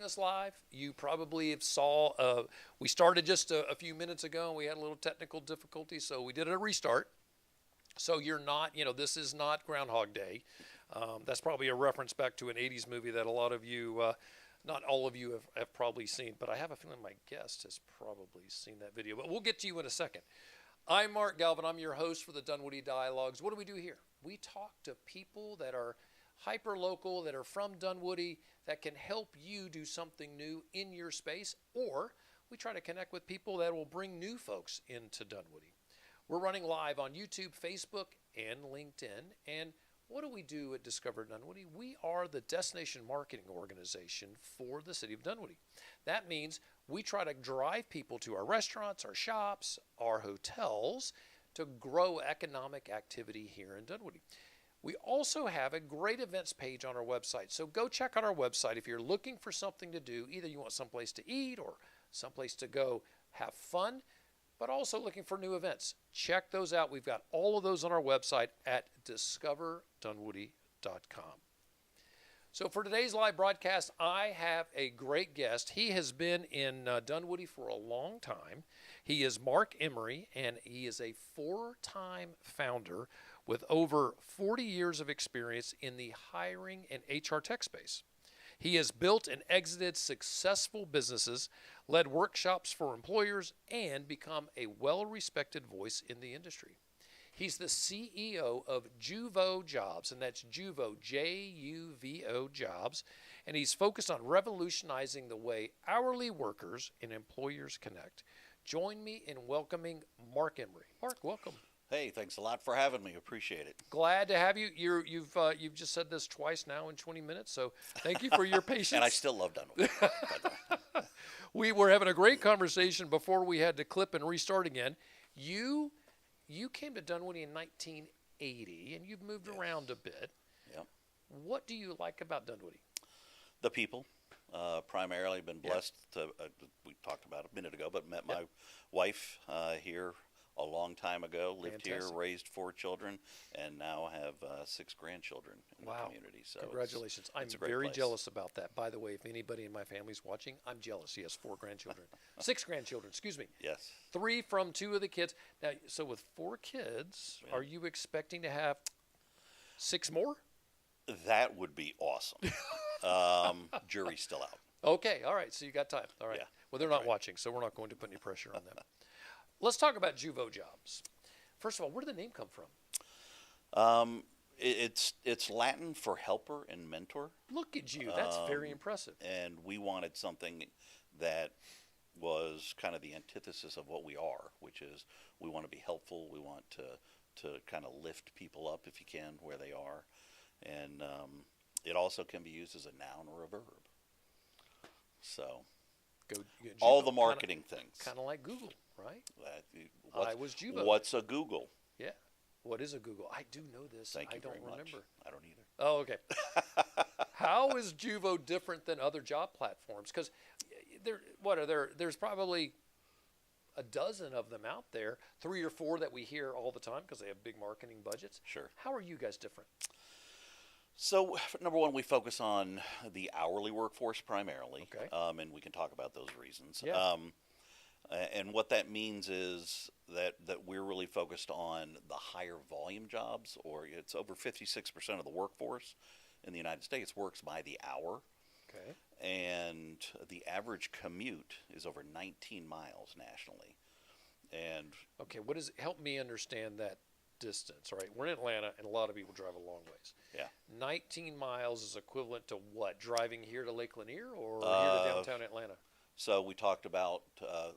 watching us live, you probably have saw, we started just a few minutes ago and we had a little technical difficulty, so we did a restart. So you're not, this is not Groundhog Day. That's probably a reference back to an 80s movie that a lot of you, not all of you have probably seen, but I have a feeling my guest has probably seen that video. But we'll get to you in a second. I'm Mark Galvin. I'm your host for the Dunwoody Dialogues. What do we do here? We talk to people that are hyper-local, that are from Dunwoody, that can help you do something new in your space, or we try to connect with people that will bring new folks into Dunwoody. We're running live on YouTube, Facebook, and LinkedIn. And what do we do at Discover Dunwoody? We are the destination marketing organization for the city of Dunwoody. That means we try to drive people to our restaurants, our shops, our hotels to grow economic activity here in Dunwoody. We also have a great events page on our website. So go check out our website if you're looking for something to do. Either you want someplace to eat or someplace to go have fun, but also looking for new events. Check those out. We've got all of those on our website at discoverdunwoody.com. So for today's live broadcast, I have a great guest. He has been in Dunwoody for a long time. He is Mark Emery, and he is a four-time founder with over 40 years of experience in the hiring and HR tech space. He has built and exited successful businesses, led workshops for employers, and become a well-respected voice in the industry. He's the CEO of Juvo Jobs, and that's Juvo, Juvo Jobs, and he's focused on revolutionizing the way hourly workers and employers connect. Join me in welcoming Mark Emery. Mark, welcome. Hey, thanks a lot for having me. Appreciate it. Glad to have you. You've just said this twice now in 20 minutes, so thank you for your patience. And I still love Dunwoody. We were having a great conversation before we had to clip and restart again. You came to Dunwoody in 1980, and you've moved around a bit. Yep. What do you like about Dunwoody? The people. Primarily been blessed to, we talked about it a minute ago, but met my wife here a long time ago, lived Fantastic. here, raised 4 children, and now have 6 grandchildren in the community. So congratulations. I'm very jealous about that. By the way, if anybody in my family's watching, I'm jealous. He has 4 grandchildren. 6 grandchildren, excuse me. Yes. 3 from 2 of the kids. Now, so with 4 kids, are you expecting to have 6 more? That would be awesome. Jury's still out. Okay, all right. So you got time. All right. Yeah, well, they're not watching, so we're not going to put any pressure on them. Let's talk about Juvo Jobs. First of all, where did the name come from? It's Latin for helper and mentor. Look at you. That's very impressive. And we wanted something that was kind of the antithesis of what we are, which is we want to be helpful. We want to kind of lift people up if you can where they are. And it also can be used as a noun or a verb. So all the marketing things. Kind of like Google, right? I was Juvo. What's a Google? Yeah. What is a Google? I do know this. Thank you I don't very remember. Much. I don't either. Oh, okay. How is Juvo different than other job platforms? Because there's probably a dozen of them out there, 3 or 4 that we hear all the time because they have big marketing budgets. Sure. How are you guys different? So, number one, we focus on the hourly workforce primarily, okay. And we can talk about those reasons. Yeah. And what that means is that we're really focused on the higher volume jobs, or it's over 56% of the workforce in the United States works by the hour. Okay. And the average commute is over 19 miles nationally. And okay, help me understand that distance. All right, we're in Atlanta, and a lot of people drive a long ways. Yeah. 19 miles is equivalent to what? Driving here to Lake Lanier or here to downtown Atlanta? So we talked about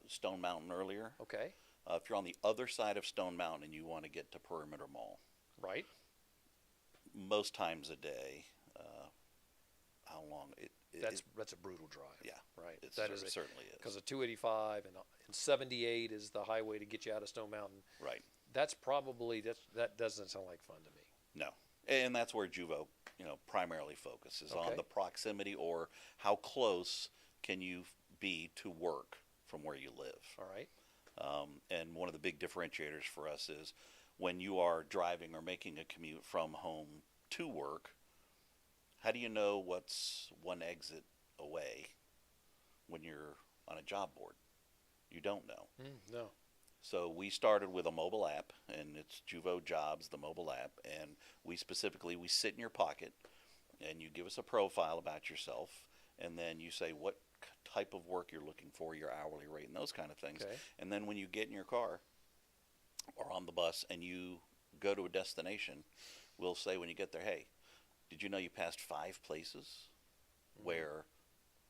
Stone Mountain earlier. Okay. If you're on the other side of Stone Mountain and you want to get to Perimeter Mall. Right. Most times a day. How long? That's a brutal drive. Yeah. Right. It certainly is. Because of 285 and 78 is the highway to get you out of Stone Mountain. Right. That doesn't sound like fun to me. No. And that's where Juvo, primarily focuses on the proximity, or how close can you be to work from where you live. All right. And one of the big differentiators for us is when you are driving or making a commute from home to work, how do you know what's one exit away when you're on a job board. You don't know. No. So we started with a mobile app, and it's Juvo Jobs, the mobile app, and we sit in your pocket, and you give us a profile about yourself, and then you say what type of work you're looking for, your hourly rate, and those kind of things. Okay. And then when you get in your car or on the bus and you go to a destination, we'll say when you get there, hey, did you know you passed 5 places where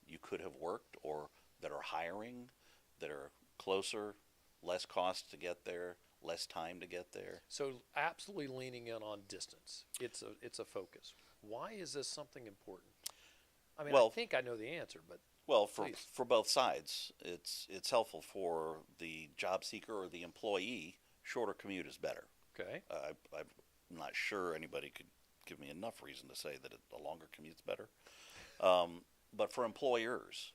you could have worked, or that are hiring, that are closer, less cost to get there, less time to get there? So absolutely leaning in on distance. It's a focus. Why is this something important? I mean, Well, I think I know the answer, but Well, please. for both sides, it's helpful for the job seeker or the employee. Shorter commute is better. Okay. I'm not sure anybody could give me enough reason to say that a longer commute's better. But for employers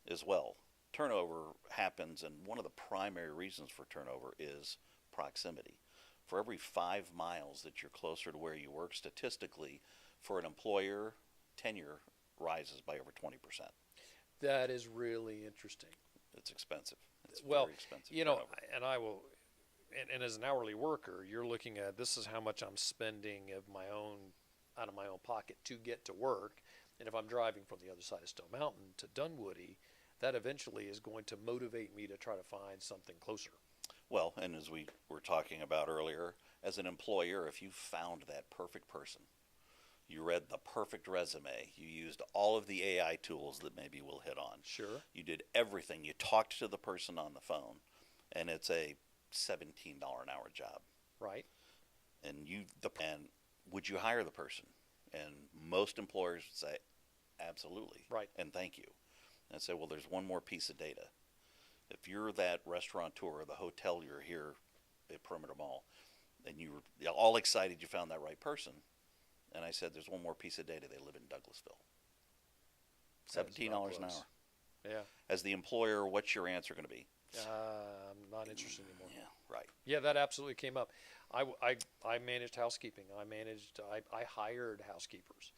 as well, turnover happens, and one of the primary reasons for turnover is proximity. For every 5 miles that you're closer to where you work, statistically, for an employer, tenure rises by over 20%. That is really interesting. It's expensive. It's Well, very expensive. you know, turnover. and I will, and as an hourly worker, you're looking at this is how much I'm spending of my own, out of my own pocket to get to work. And if I'm driving from the other side of Stone Mountain to Dunwoody, that eventually is going to motivate me to try to find something closer. Well, and as we were talking about earlier, as an employer, if you found that perfect person, you read the perfect resume, you used all of the AI tools that maybe we'll hit on. Sure. You did everything. You talked to the person on the phone, and it's a $17 an hour job. Right. And would you hire the person? And most employers would say, absolutely. Right. And thank you. And say, well, there's one more piece of data. If you're that restaurateur or the hotel you're here at Perimeter Mall, and you were all excited you found that right person, and I said, there's one more piece of data. They live in Douglasville. $17 an hour. Yeah. As the employer, what's your answer going to be? I'm not interested anymore. Yeah, right. Yeah, that absolutely came up. I managed housekeeping. I hired housekeepers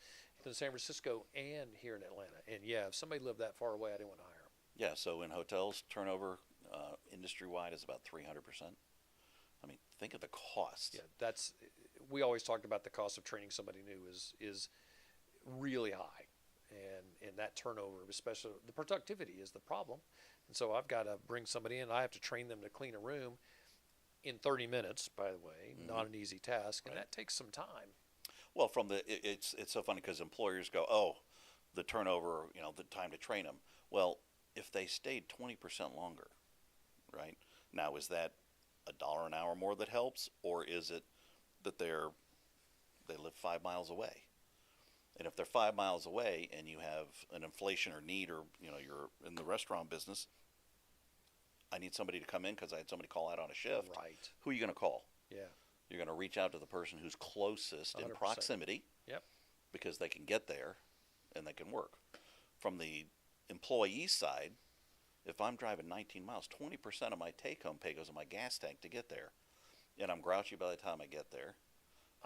in San Francisco and here in Atlanta. And yeah, if somebody lived that far away, I didn't want to hire them. Yeah, so in hotels, turnover industry-wide is about 300%. I mean, think of the cost. Yeah, we always talked about the cost of training somebody new is really high. And that turnover, especially the productivity, is the problem. And so I've got to bring somebody in. I have to train them to clean a room in 30 minutes, by the way, not an easy task. And that takes some time. Well, it's so funny because employers go, oh, the turnover, the time to train them. Well, if they stayed 20% longer, right? Now, is that $1 an hour more that helps, or is it that they live 5 miles away? And if they're 5 miles away and you have an inflation or need, or you're in the restaurant business, I need somebody to come in because I had somebody call out on a shift. Right. Who are you going to call? Yeah. You're going to reach out to the person who's closest in 100%. proximity. Yep. Because they can get there and they can work. From the employee side, if I'm driving 19 miles, 20% of my take-home pay goes in my gas tank to get there. And I'm grouchy by the time I get there.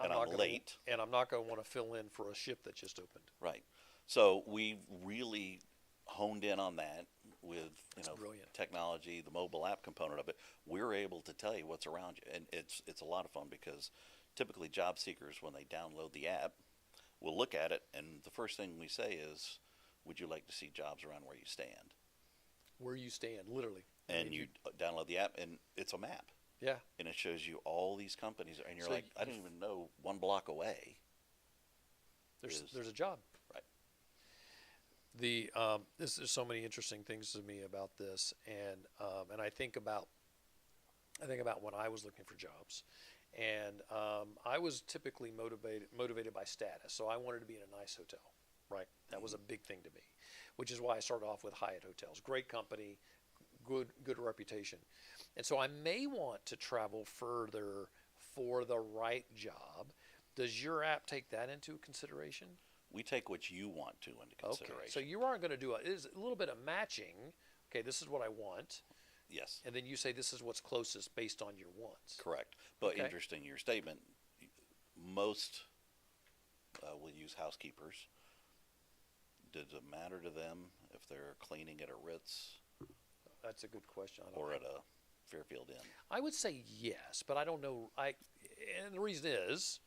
And I'm late. And I'm not going to want to fill in for a shift that just opened. Right. So we really honed in on that with brilliant. Technology, the mobile app component of it. We're able to tell you what's around you. And it's a lot of fun because typically job seekers, when they download the app, will look at it, and the first thing we say is, would you like to see jobs around where you stand? Where you stand, literally. And you download the app, and it's a map. Yeah. And it shows you all these companies, and you're So like, I didn't even know 1 block away. There's a job. Right. There's so many interesting things to me about this, and I think about when I was looking for jobs, and I was typically motivated by status. So I wanted to be in a nice hotel, right? That was a big thing to me, which is why I started off with Hyatt Hotels. Great company, good reputation, and so I may want to travel further for the right job. Does your app take that into consideration? We take what you want to into consideration. Okay, so you aren't going to do it is a little bit of matching. Okay, this is what I want. Yes. And then you say this is what's closest based on your wants. Correct. But Okay. interesting, your statement, most will use housekeepers. Does it matter to them Mm. if they're cleaning at a Ritz That's a good question. I don't or know. at a Fairfield Inn. I would say yes, but I don't know. And the reason is,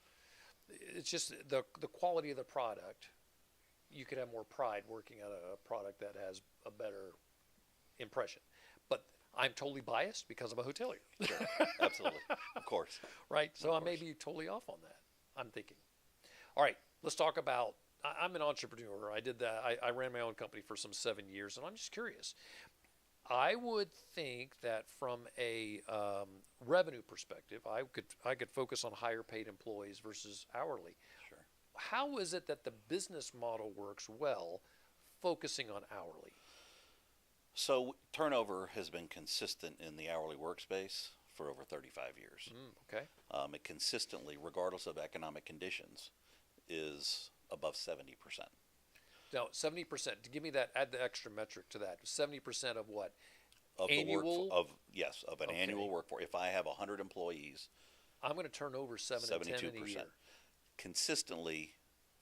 it's just the quality of the product. You could have more pride working on a product that has a better impression. But I'm totally biased because I'm a hotelier, Sure, absolutely, of course. right? So Of I may course. be totally off on that. I'm thinking. All right, let's talk about. I'm an entrepreneur. I did that. I ran my own company for some 7 years, and I'm just curious. I would think that from a revenue perspective, I could focus on higher paid employees versus hourly. Sure. How is it that the business model works well, focusing on hourly? So turnover has been consistent in the hourly workspace for over 35 years. Okay. It consistently, regardless of economic conditions, is above 70%. Now, 70%. To give me that, add the extra metric to that. 70% of what? Of Annual? of an Okay. annual workforce. If I have 100 employees, I'm going to turn over 7 and 10 in a 72%. year. Consistently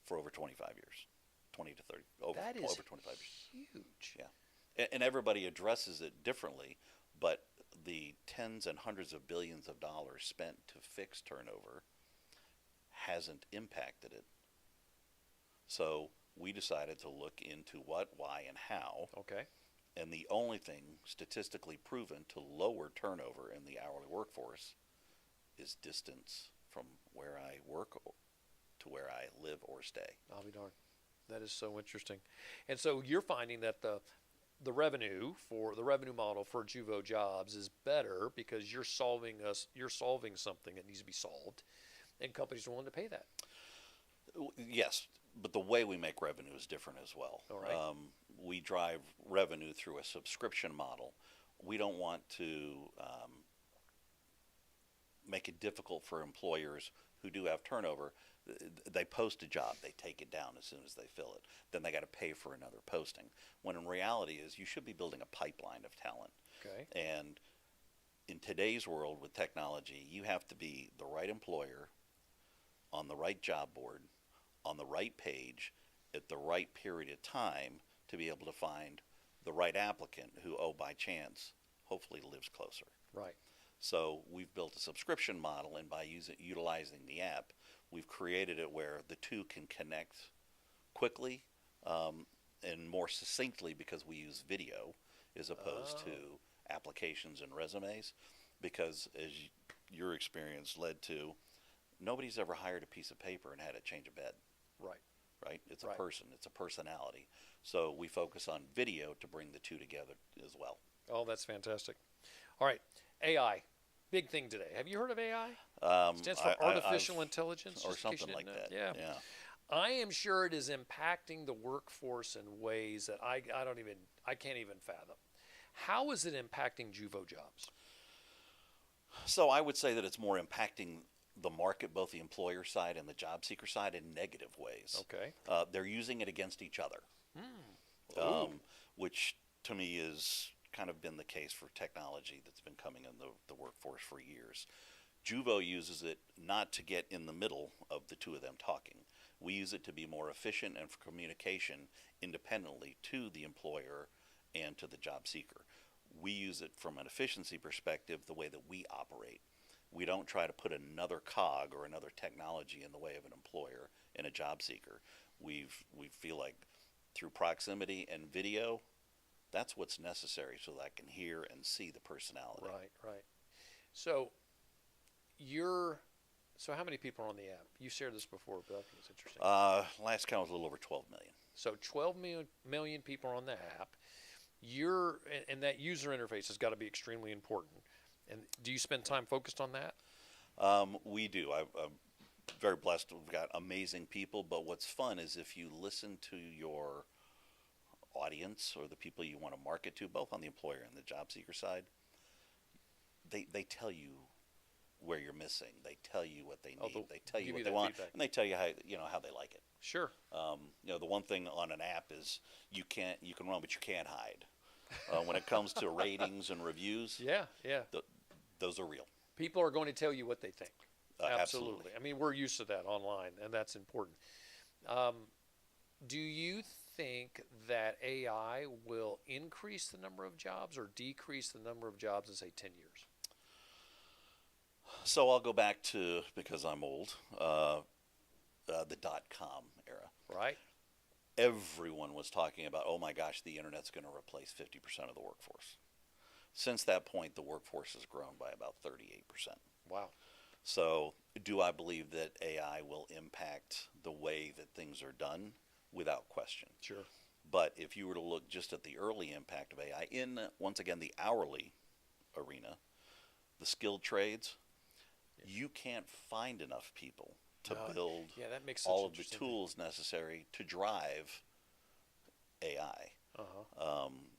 for over 25 years, 20 to 30, That is over 25 years. huge. Yeah, and everybody addresses it differently, but the tens and hundreds of billions of dollars spent to fix turnover hasn't impacted it. So we decided to look into what, why, and how. Okay. And the only thing statistically proven to lower turnover in the hourly workforce is distance from where I work to where I live or stay. I'll be darned. That is so interesting. And so you're finding that the revenue model for Juvo Jobs is better because you're solving something that needs to be solved, and companies are willing to pay that. Yes, but the way we make revenue is different as well. All right. We drive revenue through a subscription model. We don't want to make it difficult for employers who do have turnover. They post a job, they take it down as soon as they fill it. Then they got to pay for another posting. When in reality is you should be building a pipeline of talent. Okay. And in today's world with technology, you have to be the right employer on the right job board, on the right page, at the right period of time to be able to find the right applicant who, oh, by chance, hopefully lives closer. Right. So we've built a subscription model, and by utilizing the app, we've created it where the two can connect quickly and more succinctly because we use video as opposed to applications and resumes. Because as your experience led to, nobody's ever hired a piece of paper and had to change a bed. Right. Right? It's a Right. person. It's a personality. So we focus on video to bring the two together as well. Oh, that's fantastic. All right. AI. Big thing today. Have you heard of AI? Stands for artificial intelligence. Or just in case something you like didn't know. that. Yeah. Yeah. I am sure it is impacting the workforce in ways that I can't even fathom. How is it impacting Juvo Jobs? So I would say that it's more impacting the market, both the employer side and the job seeker side, in negative ways. Okay. They're using it against each other, which to me is kind of been the case for technology that's been coming in the workforce for years. Juvo uses it not to get in the middle of the two of them talking. We use it to be more efficient and for communication independently to the employer and to the job seeker. We use it from an efficiency perspective the way that we operate. We don't try to put another cog or another technology in the way of an employer and a job seeker. We feel like through proximity and video, that's what's necessary so that I can hear and see the personality. Right. So how many people are on the app? You shared this before, but I think it's interesting. Last count was a little over 12 million. So 12 million people are on the app. And that user interface has got to be extremely important. And do you spend time focused on that? We do. I'm very blessed. We've got amazing people, but what's fun is if you listen to your audience or the people you want to market to, both on the employer and the job seeker side, they tell you where you're missing. They tell you what they need. They tell you what they want, feedback. and they tell you how they like it. Sure. The one thing on an app is you can run, but you can't hide. When it comes to ratings and reviews, Yeah. those are real. People are going to tell you what they think. Absolutely. I mean, we're used to that online, and that's important. Do you think that AI will increase the number of jobs or decrease the number of jobs in, say, 10 years? So I'll go back to, because I'm old, the .com era. Right? Everyone was talking about, oh my gosh, the internet's going to replace 50% of the workforce. Since that point, the workforce has grown by about 38%. Wow. So do I believe that AI will impact the way that things are done? Without question. Sure. But if you were to look just at the early impact of AI in, once again, the hourly arena, the skilled trades, you can't find enough people to build that makes all of the tools necessary to drive AI.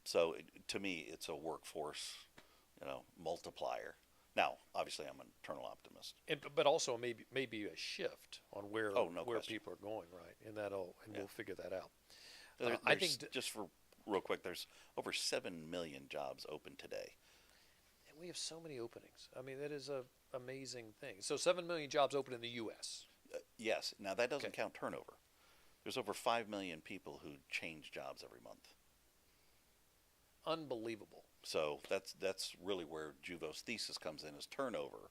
So to me, it's a workforce, multiplier. Now, obviously, I'm an eternal optimist. But also maybe a shift on where No question. people are going, right? And we'll figure that out. I think just for real quick, there's over 7 million jobs open today. And we have so many openings. I mean, that is a amazing thing. So 7 million jobs open in the U.S. Yes. Now that doesn't count turnover. There's over 5 million people who change jobs every month. Unbelievable. So that's really where Juvo's thesis comes in: is turnover,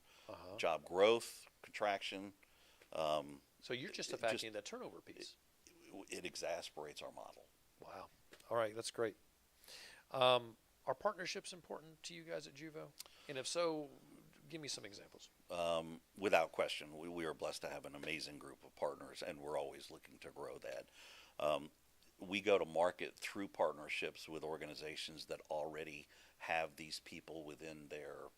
job growth, contraction. So you're just attacking the turnover piece. It exasperates our model. Wow. All right, that's great. Are partnerships important to you guys at Juvo? And if so, give me some examples. Without question, we are blessed to have an amazing group of partners, and we're always looking to grow that. We go to market through partnerships with organizations that already have these people within their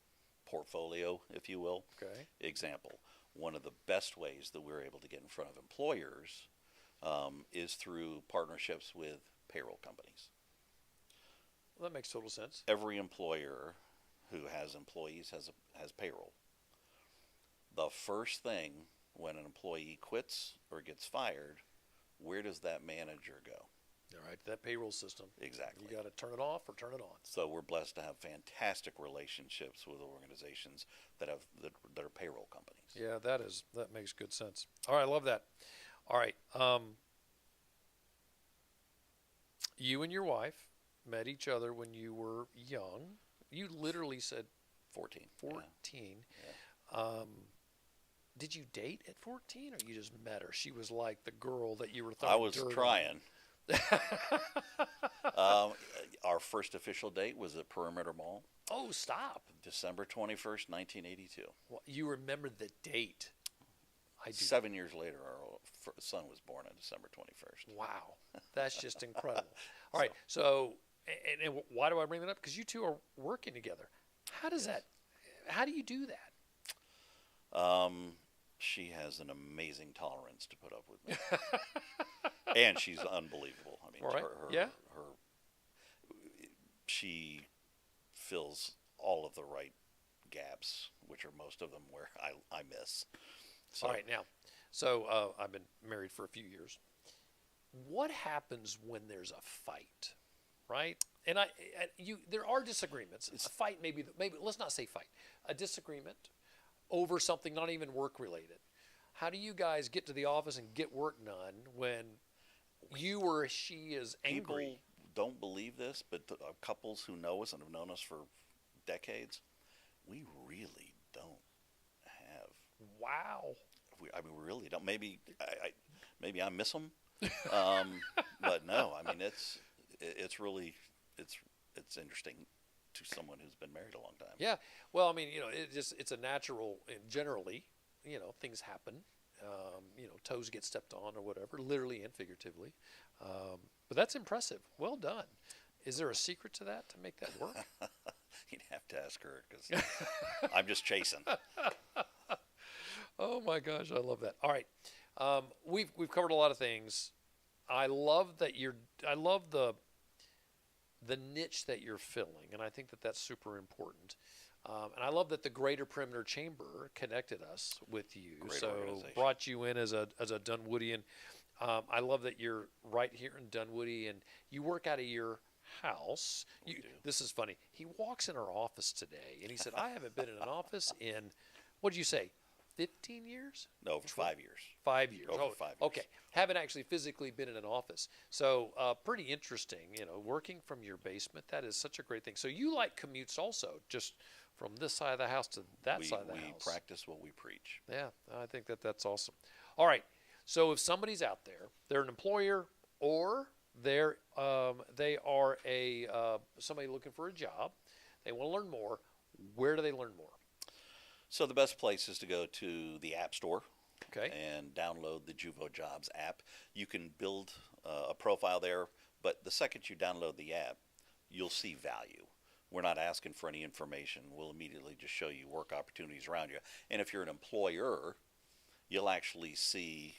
portfolio, if you will. Okay. Example, one of the best ways that we're able to get in front of employers is through partnerships with payroll companies. Well, that makes total sense. Every employer who has employees has payroll. The first thing when an employee quits or gets fired, where does that manager go? All right, that payroll system. Exactly. You got to turn it off or turn it on. So we're blessed to have fantastic relationships with organizations that are payroll companies. Yeah, that makes good sense. All right, I love that. All right, you and your wife met each other when you were young. You literally said 14. 14. Yeah. Did you date at 14, or you just met her? She was like the girl that you were I throwing was dirt trying. Our first official date was at Perimeter Mall. Oh, stop. December 21st, 1982. Well, you remember the date. I do. 7 years later, our son was born on December 21st. Wow. That's just incredible. All right. So, and why do I bring that up? Because you two are working together. How does how do you do that? She has an amazing tolerance to put up with me. And she's unbelievable. I mean, right. she fills all of the right gaps, which are most of them where I miss. So, all right. Now, I've been married for a few years. What happens when there's a fight, right? And there are disagreements. A fight, maybe let's not say fight. A disagreement over something not even work related. How do you guys get to the office and get work done when you or she is angry? People don't believe this, but couples who know us and have known us for decades, we really don't have. Wow. We really don't. Maybe I miss them, but no. I mean, it's really interesting to someone who's been married a long time. Yeah. Well, I mean, it's a natural. Generally, things happen. Toes get stepped on or whatever, literally and figuratively. But that's impressive. Well done. Is there a secret to that to make that work? You'd have to ask her because I'm just chasing. Oh my gosh, I love that. All right, we've covered a lot of things. I love that I love the niche that you're filling, and I think that that's super important. And I love that the Greater Perimeter Chamber connected us with you, Great organization. Brought you in as a Dunwoodian. I love that you're right here in Dunwoody, and you work out of your house. This is funny. He walks in our office today, and he said, "I haven't been in an office in," what did you say, 15 years? No, for 5 years. 5 years. Over 5 years. Okay. Haven't actually physically been in an office. So pretty interesting, working from your basement. That is such a great thing. So you like commutes also, just from this side of the house to that side of the house. We practice what we preach. Yeah, I think that's awesome. All right. So if somebody's out there, they're an employer or they are somebody looking for a job, they want to learn more, where do they learn more? So the best place is to go to the App Store. Okay. And download the Juvo Jobs app. You can build a profile there, but the second you download the app, you'll see value. We're not asking for any information. We'll immediately just show you work opportunities around you. And if you're an employer, you'll actually see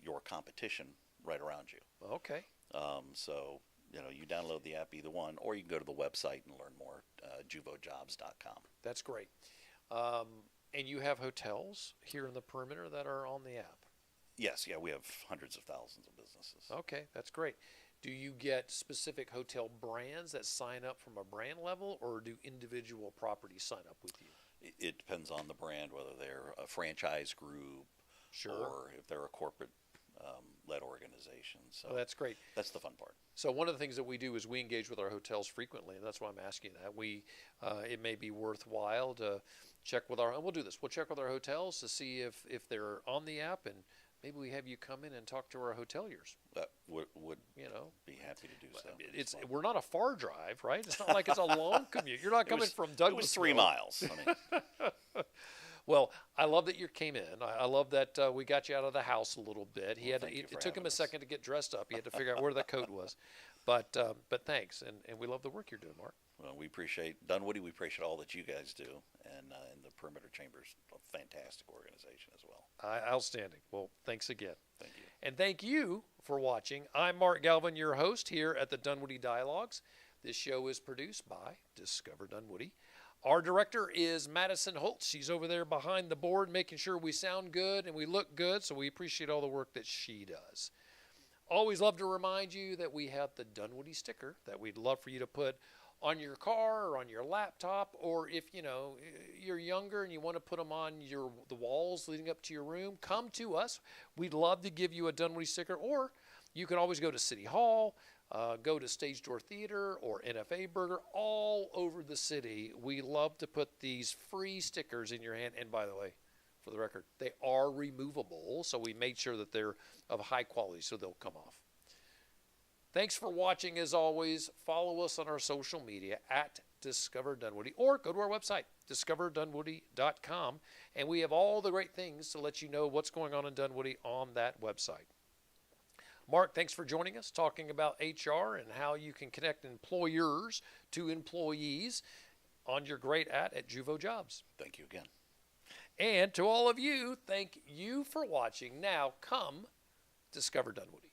your competition right around you. Okay. So, you download the app, either one, or you can go to the website and learn more, juvojobs.com. That's great. And you have hotels here in the perimeter that are on the app? Yes, yeah, we have hundreds of thousands of businesses. Okay, that's great. Do you get specific hotel brands that sign up from a brand level, or do individual properties sign up with you? It depends on the brand, whether they're a franchise group, Sure. or if they're a corporate led organization. So Oh, that's great. that's the fun part. So one of the things that we do is we engage with our hotels frequently, and that's why I'm asking that. It may be worthwhile to check with and we'll do this. We'll check with our hotels to see if they're on the app, and maybe we have you come in and talk to our hoteliers. That would be happy to do so. We're not a far drive, right? It's not like it's a long commute. You're not coming from Douglas. It was 3 miles. Well, I love that you came in. I love that we got you out of the house a little bit. It took him a second to get dressed up. He had to figure out where that coat was. But thanks, and we love the work you're doing, Mark. Well, we appreciate Dunwoody. We appreciate all that you guys do, and the Perimeter Chamber's a fantastic organization as well. Outstanding. Well, thanks again. Thank you. And thank you for watching. I'm Mark Galvin, your host here at the Dunwoody Dialogues. This show is produced by Discover Dunwoody. Our director is Madison Holtz. She's over there behind the board making sure we sound good and we look good, so we appreciate all the work that she does. Always love to remind you that we have the Dunwoody sticker that we'd love for you to put on your car or on your laptop, or if you're younger and you want to put them on the walls leading up to your room, come to us. We'd love to give you a Dunwoody sticker, or you can always go to City Hall, go to Stage Door Theater or NFA Burger, all over the city. We love to put these free stickers in your hand. And by the way, for the record, they are removable, so we made sure that they're of high quality, so they'll come off. Thanks for watching. As always, follow us on our social media at Discover Dunwoody, or go to our website, discoverdunwoody.com, and we have all the great things to let you know what's going on in Dunwoody on that website. Mark, thanks for joining us, talking about HR and how you can connect employers to employees on your great at Juvo Jobs. Thank you again. And to all of you, thank you for watching. Now come discover Dunwoody.